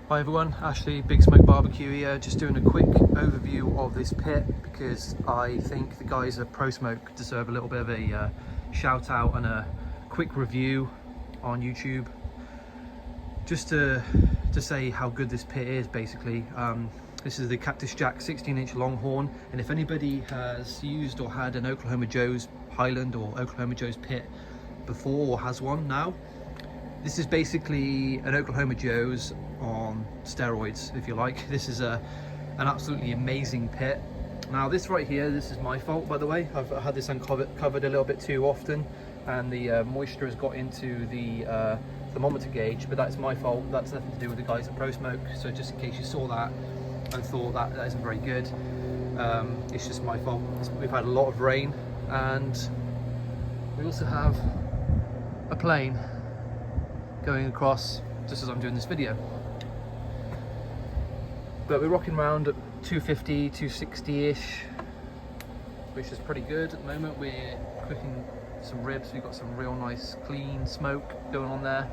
Hi everyone, Ashley, Big Smoke BBQ here, just doing a quick overview of this pit because I think the guys at ProSmoke deserve a little bit of a shout out and a quick review on YouTube, just to say how good this pit is basically. This is the Cactus Jack 16-inch Longhorn, and if anybody has used or had an Oklahoma Joes Highland or Oklahoma Joes pit before or has one now, this is basically an Oklahoma Joes on steroids, if you like. This is an absolutely amazing pit. Now this right here, this is my fault, by the way. I've had this uncovered a little bit too often, and the moisture has got into the thermometer gauge, but that's my fault. That's nothing to do with the guys at ProSmoke. So just in case you saw that and thought that isn't very good, it's just my fault. We've had a lot of rain, and we also have a plane going across just as I'm doing this video. But we're rocking around at 250, 260-ish, which is pretty good at the moment. We're cooking some ribs. We've got some real nice clean smoke going on there.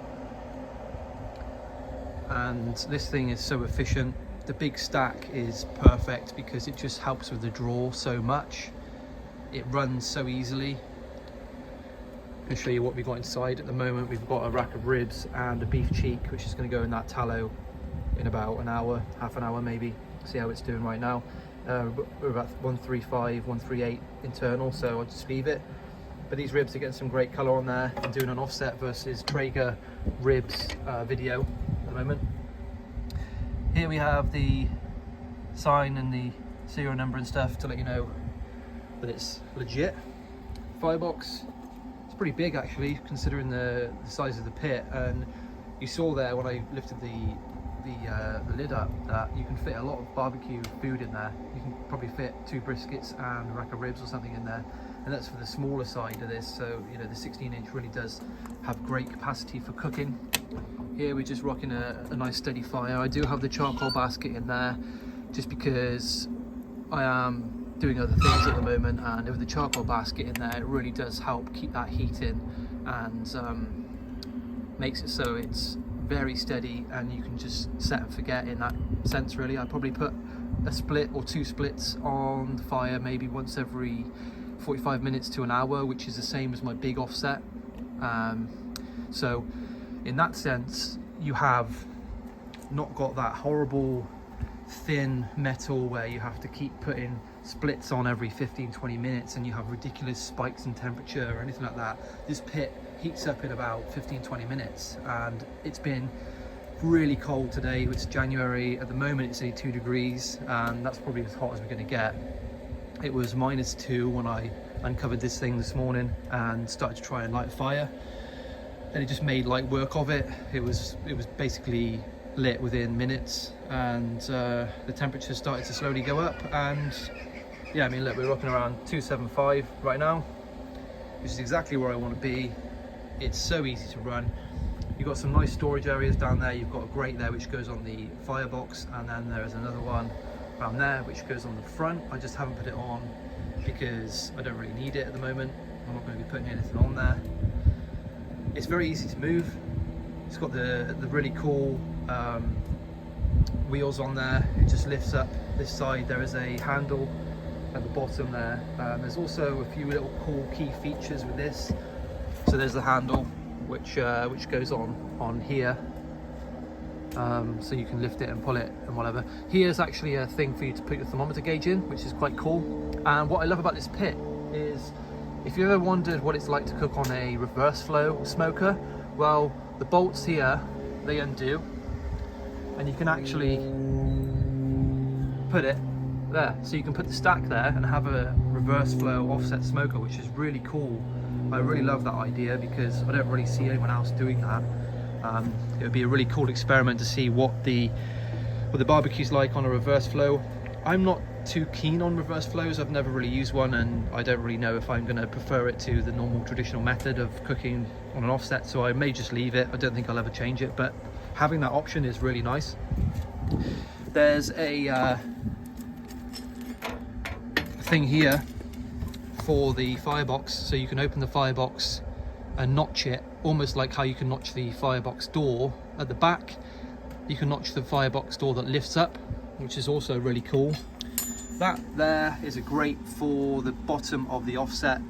And this thing is so efficient. The big stack is perfect because it just helps with the draw so much. It runs so easily. I can show you what we've got inside at the moment. We've got a rack of ribs and a beef cheek, which is going to go in that tallow in about an hour, half an hour maybe. See how it's doing right now. We're about 135, 138 internal, so I'll just leave it. But these ribs are getting some great colour on there. I'm doing an offset versus Traeger ribs video at the moment. Here we have the sign and the serial number and stuff to let you know that it's legit. Firebox. It's pretty big actually, considering the size of the pit, and you saw there when I lifted the lid up that you can fit a lot of barbecue food in there. You can probably fit 2 briskets and a rack of ribs or something in there, and that's for the smaller side of this. So you know, the 16-inch really does have great capacity for cooking. Here we're just rocking a nice steady fire. I do have the charcoal basket in there just because I am doing other things at the moment, and with the charcoal basket in there, it really does help keep that heat in and makes it so it's very steady and you can just set and forget in that sense really. I probably put a split or 2 splits on the fire maybe once every 45 minutes to an hour, which is the same as my big offset. So in that sense, you have not got that horrible thin metal where you have to keep putting splits on every 15-20 minutes and you have ridiculous spikes in temperature or anything like that. This pit heats up in about 15-20 minutes, and it's been really cold today. It's January at the moment. It's only 2 degrees, and that's probably as hot as we're going to get. It was -2 when I uncovered this thing this morning and started to try and light a fire, and it just made light work of it. It was basically lit within minutes, and the temperature started to slowly go up. And yeah, I mean, look, we're rocking around 275 right now, which is exactly where I want to be. It's so easy to run. You've got some nice storage areas down there. You've got a grate there which goes on the firebox, and then there's another one around there which goes on the front. I just haven't put it on because I don't really need it at the moment. I'm not going to be putting anything on there. It's very easy to move. It's got the really cool wheels on there. It just lifts up this side. There is a handle at the bottom there. There's also a few little cool key features with this. So there's the handle which goes on here, so you can lift it and pull it and whatever. Here's actually a thing for you to put your thermometer gauge in, which is quite cool. And what I love about this pit is, if you ever wondered what it's like to cook on a reverse flow smoker, well, the bolts here, they undo, and you can actually put it there. So you can put the stack there and have a reverse flow offset smoker, which is really cool. I really love that idea because I don't really see anyone else doing that. It would be a really cool experiment to see what the barbecue's like on a reverse flow. I'm not too keen on reverse flows. I've never really used one, and I don't really know if I'm going to prefer it to the normal traditional method of cooking on an offset, so I may just leave it. I don't think I'll ever change it, but having that option is really nice. There's a thing here for the firebox, so you can open the firebox and notch it, almost like how you can notch the firebox door at the back. you can notch the firebox door that lifts up, which is also really cool. That there is a grate for the bottom of the offset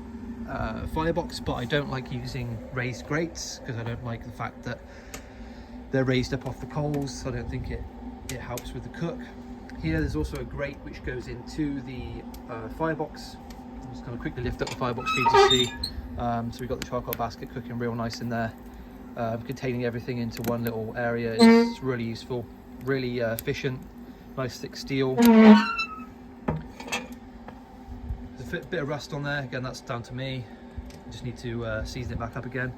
firebox, but I don't like using raised grates because I don't like the fact that they're raised up off the coals. I don't think it helps with the cook. Here there's also a grate which goes into the firebox. I'm just going to quickly lift up the firebox for you to see. So we've got the charcoal basket cooking real nice in there, containing everything into one little area. It's really useful, really efficient, nice thick steel. There's a bit of rust on there, again that's down to me. I just need to season it back up again.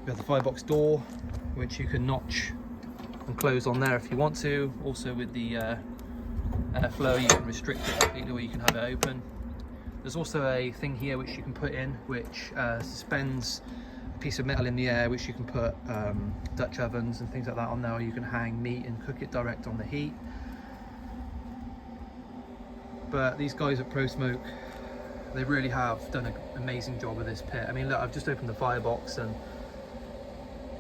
We have the firebox door, which you can notch and close on there if you want to. Also with the airflow, you can restrict it completely or you can have it open. There's also a thing here which you can put in, which suspends a piece of metal in the air, which you can put Dutch ovens and things like that on there, or you can hang meat and cook it direct on the heat. But these guys at ProSmoke, they really have done an amazing job with this pit. I mean, look, I've just opened the firebox and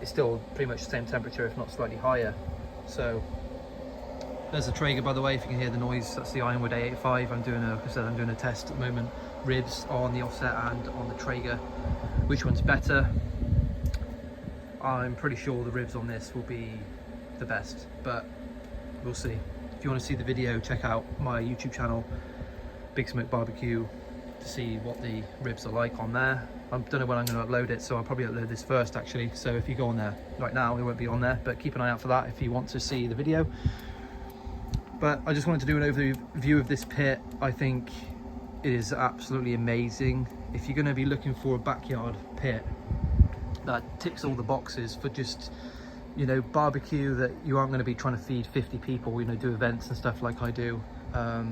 it's still pretty much the same temperature, if not slightly higher. So there's the Traeger, by the way, if you can hear the noise. That's the Ironwood A85. I'm doing a test at the moment. Ribs on the offset and on the Traeger. Which one's better? I'm pretty sure the ribs on this will be the best, but we'll see. If you want to see the video, check out my YouTube channel, ProSmoke BBQ, to see what the ribs are like on there. I don't know when I'm going to upload it, so I'll probably upload this first actually. So if you go on there right now, it won't be on there, but keep an eye out for that if you want to see the video. But I just wanted to do an overview of this pit. I think it is absolutely amazing. If you're going to be looking for a backyard pit that ticks all the boxes for just, you know, barbecue, that you aren't going to be trying to feed 50 people, you know, do events and stuff like I do. I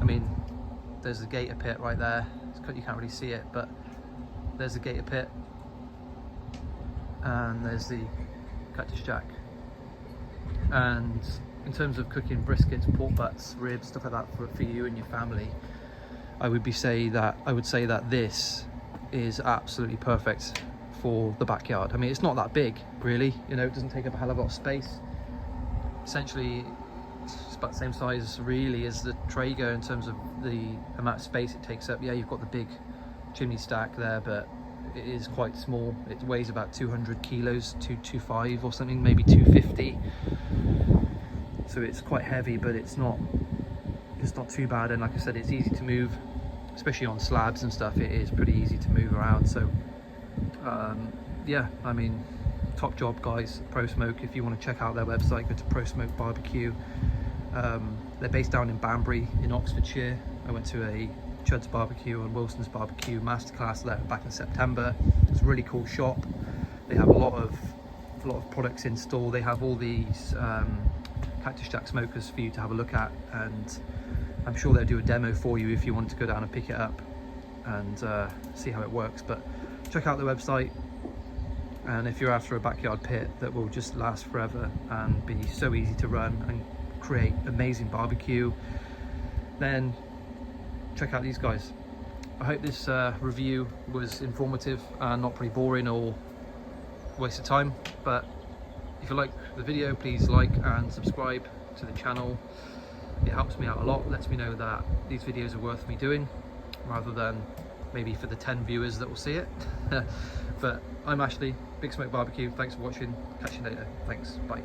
mean, there's the gator pit right there. You can't really see it, but there's the gator pit, and there's the Cactus Jack. And in terms of cooking briskets, pork butts, ribs, stuff like that for you and your family, I would say that this is absolutely perfect for the backyard. I mean, it's not that big really, you know, it doesn't take up a hell of a lot of space. Essentially it's about the same size really as the Traeger in terms of the amount of space it takes up. Yeah, you've got the big chimney stack there, but it is quite small. It weighs about 200 kilos, 225 or something, maybe 250. So it's quite heavy, but it's not too bad. And like I said, it's easy to move, especially on slabs and stuff. It is pretty easy to move around. So yeah, I mean, top job guys, ProSmoke. If you want to check out their website, go to ProSmoke BBQ. They're based down in Banbury in Oxfordshire. I went to a Chud's Barbecue and Wilson's Barbecue masterclass there back in September. It's a really cool shop. They have a lot of products in store. They have all these Cactus Jack smokers for you to have a look at, and I'm sure they'll do a demo for you if you want to go down and pick it up and see how it works. But check out the website, and if you're after a backyard pit that will just last forever and be so easy to run and create amazing barbecue, then check out these guys. I hope this review was informative and not pretty boring or waste of time. But if you like the video, please like and subscribe to the channel. It helps me out a lot, lets me know that these videos are worth me doing, rather than maybe for the 10 viewers that will see it. But I'm Ashley, ProSmoke BBQ. Thanks for watching. Catch you later. Thanks. Bye.